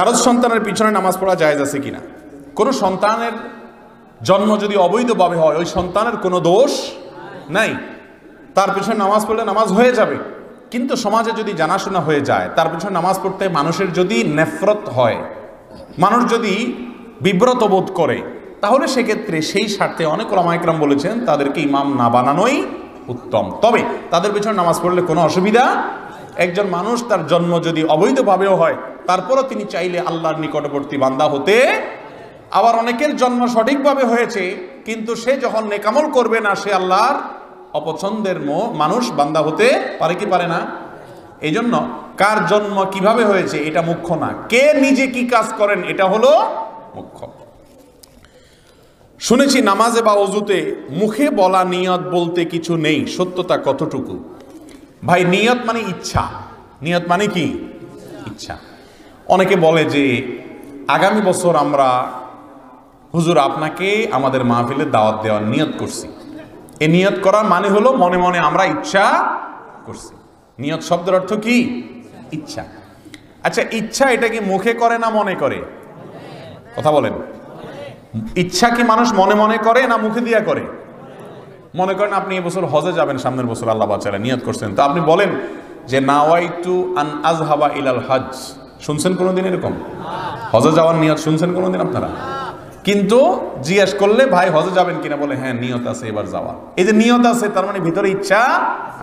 কারো সন্তানের পিছনে নামাজ পড়া জায়েজ আছে কিনা? কোনো সন্তানের জন্ম যদি অবৈধভাবে হয়, ওই সন্তানের কোনো দোষ নাই, তার পিছনে নামাজ পড়লে নামাজ হয়ে যাবে। কিন্তু সমাজে যদি জানাশোনা হয়ে যায়, তার পিছনে নামাজ পড়তে মানুষের যদি নেফরত হয়, মানুষ যদি বিব্রত বোধ করে, তাহলে সেক্ষেত্রে সেই স্বার্থে অনেক ওলামা ইকরাম বলেছেন তাদেরকে ইমাম না বানানোই উত্তম। তবে তাদের পিছনে নামাজ পড়লে কোনো অসুবিধা, একজন মানুষ তার জন্ম যদি অবৈধভাবেও হয়, তারপরও তিনি চাইলে আল্লাহর নিকটবর্তী বান্দা হতে। আবার অনেকের জন্ম সঠিকভাবে হয়েছে, কিন্তু সে যখন নেকামল করবে না, সে আল্লাহর অপছন্দের মানুষ বান্দা হতে পারে কি পারে না? এই জন্য কার জন্ম কিভাবে হয়েছে এটা মুখ্য না, কে নিজে কি কাজ করেন এটা হলো মুখ্য। শুনেছি নামাজে বা ওযুতে মুখে বলা নিয়ত বলতে কিছু নেই, সত্যতা কতটুকু? ভাই, নিয়ত মানে ইচ্ছা। নিয়ত মানে কি? ইচ্ছা। অনেকে বলে যে আগামী বছর আমরা হুজুর আপনাকে আমাদের মাহফিলে দাওয়াত দেওয়ার নিয়ত করছি। এই নিয়ত করার মানে হলো মনে মনে আমরা ইচ্ছা করছি। নিয়ত শব্দের অর্থ কি? ইচ্ছা। আচ্ছা, ইচ্ছা এটা কি মুখে করে না মনে করে? কথা বলেন। ইচ্ছা কি মানুষ মনে মনে করে না মুখে দিয়া করে? মনে করেন আপনি এবছর হজে যাবেন, সামনের বছর আল্লাহ বাঁচালে নিয়ত করছেন, তো আপনি বলেন যে নাওয়াইতু আন আযহাবা ইলাল হজ। শুনছেন কোনোদিন এরকম? হজে যাওয়ার নিয়ত শুনছেন কোনোদিন আপনারা? কিন্তু জিজ্ঞেস করলে ভাই হজে যাবেন কিনা, বলে হ্যাঁ নিয়ত আছে এবার যাওয়া। এই যে নিয়ত আছে, তার মানে ভিতরে ইচ্ছা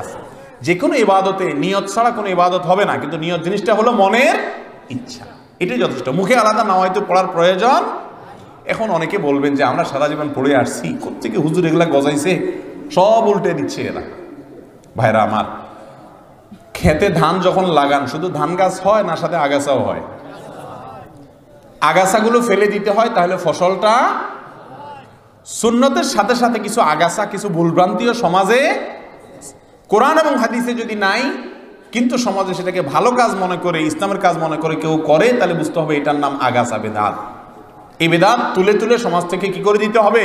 আছে। যে কোনো ইবাদতে নিয়ত ছাড়া কোনো ইবাদত হবে না, কিন্তু নিয়ত জিনিসটা হলো মনের ইচ্ছা, এটাই যথেষ্ট। মুখে আলাদা নাওয়াইতু পড়ার প্রয়োজন। এখন অনেকে বলবেন যে আমরা সারা জীবন পড়ে আসছি, কোত্থেকে হুজুর এগুলা গজাইছে, সব উল্টে দিচ্ছে এরা। ভাইরা আমার, খেতে ধান যখন লাগান শুধু ধান গাছ হয় না, সাথে আগাছাও হয়? আগাছাগুলো ফেলে দিতে হয়, তাহলে ফসলটা। সুন্নতের সাথে সাথে কিছু আগাছা, কিছু ভুলভ্রান্তিও সমাজে, কোরআন এবং হাদিসে যদি নাই, কিন্তু সমাজে সেটাকে ভালো কাজ মনে করে, ইসলামের কাজ মনে করে কেউ করে, তাহলে বুঝতে হবে এটার নাম আগাছা, বেদাত। এই বেদাত তুলে তুলে সমাজ থেকে কি করে দিতে হবে?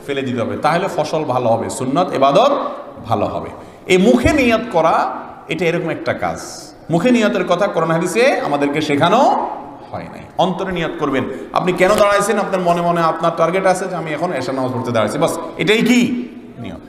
ফেলে দিতে হবে। তাহলে ফসল ভালো হবে, সুন্নত ইবাদত ভালো হবে। এই মুখে নিয়ত করা, এটা এরকম একটা কাজ। মুখে নিয়তের কথা কোরআন হাদিসে আমাদেরকে শেখানো হয় নাই। অন্তরে নিয়ত করবেন। আপনি কেন দাঁড়াইছেন? আপনার মনে মনে আপনার টার্গেট আছে যে আমি এখন এশার নামাজ পড়তে দাঁড়াইছি, বাস এটাই কি নিয়ত।